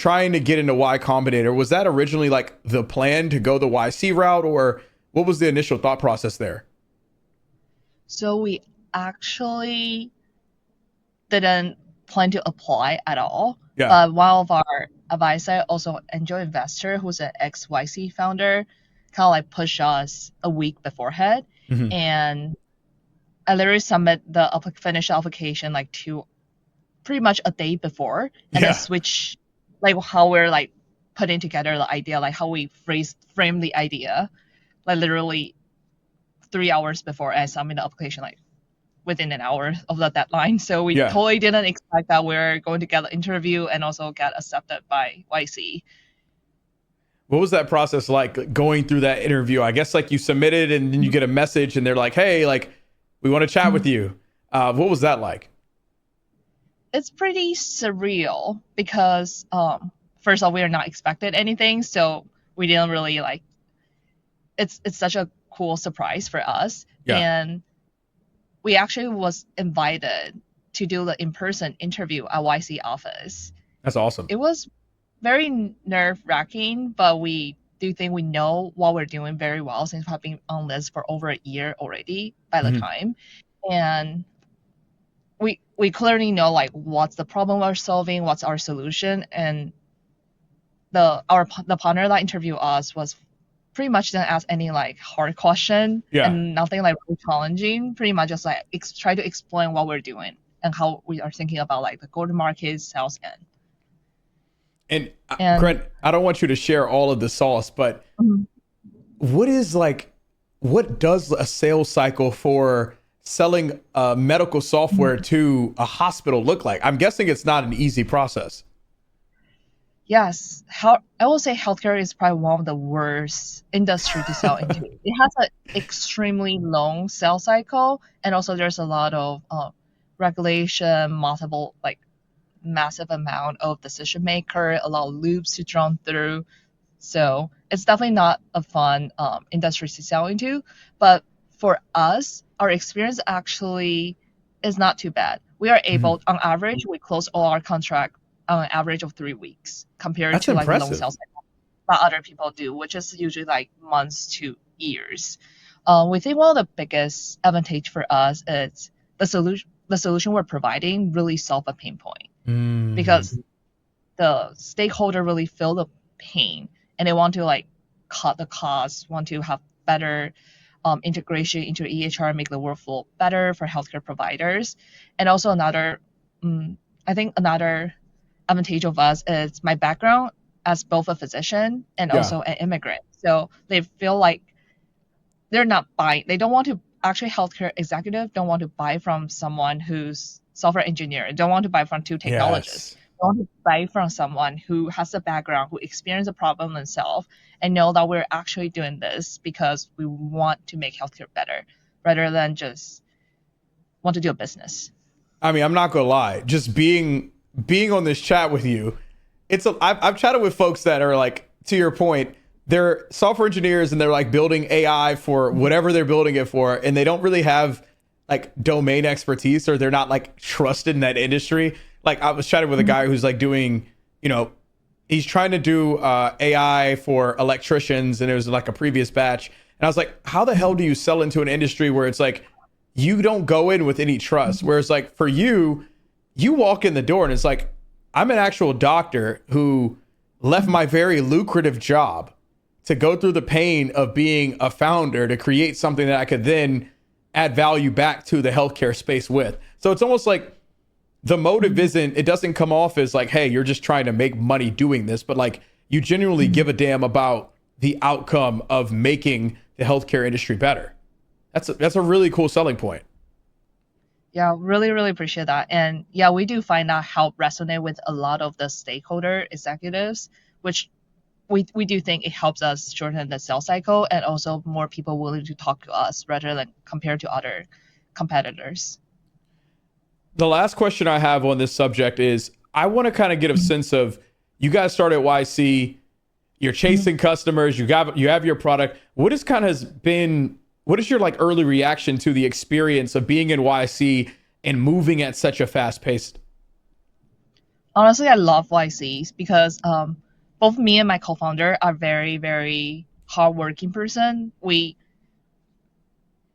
trying to get into Y Combinator, was that originally like the plan to go the YC route, or what was the initial thought process there? So we actually didn't plan to apply at all. Yeah. But one of our advisor, also angel investor, who's an ex-YC founder, kind of like push us a week beforehand. Hmm. And I literally submit the finished application like pretty much a day before, and then Yeah. switch like how we're like putting together the idea, like how we frame the idea, like literally 3 hours before I submit the application, like within an hour of the deadline. So we Yeah. totally didn't expect that we're going to get an interview and also get accepted by YC. What was that process like going through that interview? I guess like you submitted and then you get a message and they're like, hey, like we want to chat with you. What was that like? It's pretty surreal because first of all, we are not expected anything, so we didn't really like it's such a cool surprise for us. Yeah. And we actually was invited to do the in-person interview at YC office. That's awesome. It was very nerve-wracking, but we do think we know what we're doing very well since we've been on this for over a year already by the Mhm. time. And we clearly know like what's the problem we're solving, what's our solution, and the partner that interviewed us was pretty much didn't ask any like hard question Yeah. and nothing like really challenging. Pretty much just like try to explain what we're doing and how we are thinking about like the go-to-market sales end. And And Grant, I don't want you to share all of the sauce, but Mhm. what does a sales cycle for selling medical software to a hospital look like? I'm guessing it's not an easy process. Yes, I will say healthcare is probably one of the worst industry to sell into. It has an extremely long sales cycle, and also there's a lot of regulation, multiple like massive amount of decision maker, a lot of loops to run through. So it's definitely not a fun industry to sell into. But for us, our experience actually is not too bad. We are Mhm. able, on average, we close all our contract on an average of 3 weeks compared That's to like the long impressive. sales cycle that other people do, which is usually like months to years. We think one of the biggest advantage for us is the solution. The solution we're providing really solve a pain point Mm. because the stakeholder really feel the pain and they want to like cut the costs, want to have better integration into EHR, make the workflow better for healthcare providers. And also I think another advantage of us is my background as both a physician and Yeah. also an immigrant. So they feel like they're not buying. They don't want to actually healthcare executive don't want to buy from someone who's software engineer. Don't want to buy from two technologists. Yes. They want to buy from someone who has a background, who experienced the problem themselves, and know that we're actually doing this because we want to make healthcare better, rather than just want to do a business. I mean, I'm not gonna lie. Just being on this chat with you, I've chatted with folks that are like, to your point, they're software engineers and they're like building AI for whatever they're building it for, and they don't really have like domain expertise, or they're not like trusted in that industry. Like I was chatting with a guy who's like doing, you know, he's trying to do AI for electricians, and it was like a previous batch. And I was like, how the hell do you sell into an industry where it's like you don't go in with any trust? Whereas like for you, you walk in the door and it's like, I'm an actual doctor who left my very lucrative job to go through the pain of being a founder to create something that I could then add value back to the healthcare space with. So it's almost like the motive it doesn't come off as like, hey, you're just trying to make money doing this, but like you genuinely give a damn about the outcome of making the healthcare industry better. That's a really cool selling point. Yeah, really, really appreciate that. And yeah, we do find that help resonate with a lot of the stakeholder executives, which we do think it helps us shorten the sales cycle and also more people willing to talk to us rather than compared to other competitors. The last question I have on this subject is I want to kind of get a sense of, you guys started at YC, you're chasing customers, you have your product. What is your like early reaction to the experience of being in YC and moving at such a fast pace? honestly, I love YCs because both me and my co-founder are very, very hardworking person. We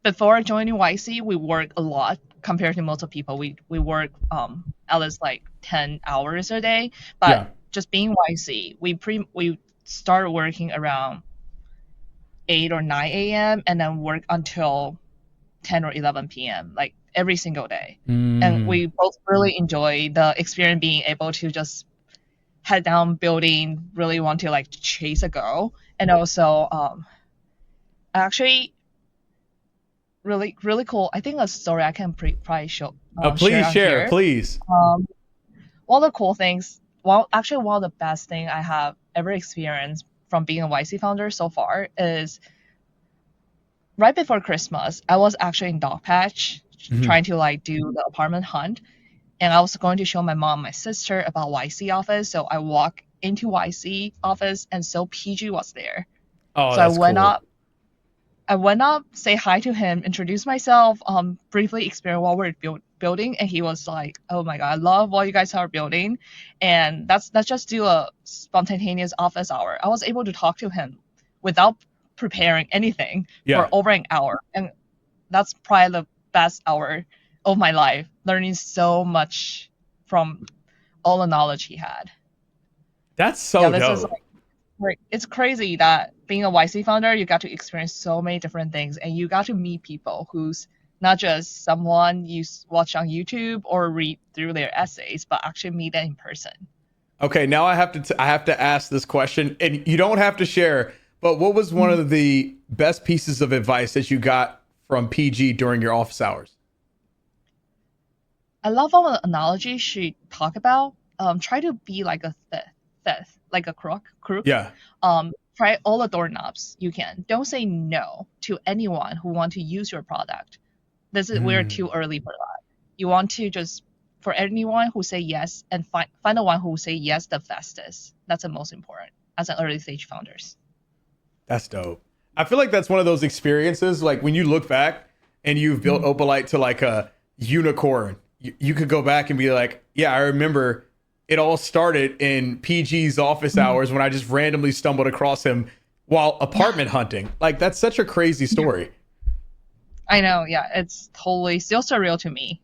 Before joining YC, we work a lot compared to most of people. We work at least like 10 hours a day. But Yeah. just being YC, we start working around 8 or 9 a.m. and then work until 10 or 11 p.m. like every single day. And Mm. we both really enjoy the experience being able to just head down building, really want to like chase a goal, and also actually really cool. I think a story I can probably share Please on share, here. please. Um, one of the cool things, well, actually one of the best thing I have ever experienced from being a YC founder so far is right before Christmas. I was actually in Dogpatch Mhm. trying to like do the apartment hunt, and I was going to show my mom, my sister about YC office. So I walked into YC office, and so PG was there. Oh, So that's cool. I went up, say hi to him, introduce myself, briefly explain what we're building, and he was like, "Oh my god, I love what you guys are building," and let's just do a spontaneous office hour. I was able to talk to him without preparing anything for Yeah. over an hour, and that's probably the best hour of my life, learning so much from all the knowledge he had. That's Yeah, so this is dope. like it's crazy that being a YC founder, you got to experience so many different things, and you got to meet people who's not just someone you watch on YouTube or read through their essays, but actually meet them in person. Okay, now I have to ask this question, and you don't have to share. But what was one of the best pieces of advice that you got from PG during your office hours? I love all the analogies she talk about. Try to be like a thief, like a crook. Yeah. Try all the doorknobs you can. Don't say no to anyone who want to use your product. We're Mm. too early for that. You want to just for anyone who say yes and find the one who say yes the fastest. That's the most important as an early stage founders. That's dope. I feel like that's one of those experiences, like when you look back and you've built Mhm. Opalite to like a unicorn, you could go back and be like, yeah, I remember it all started in PG's office Mhm. hours when I just randomly stumbled across him while apartment hunting. Like, that's such a crazy story. I know, yeah, it's totally still surreal to me.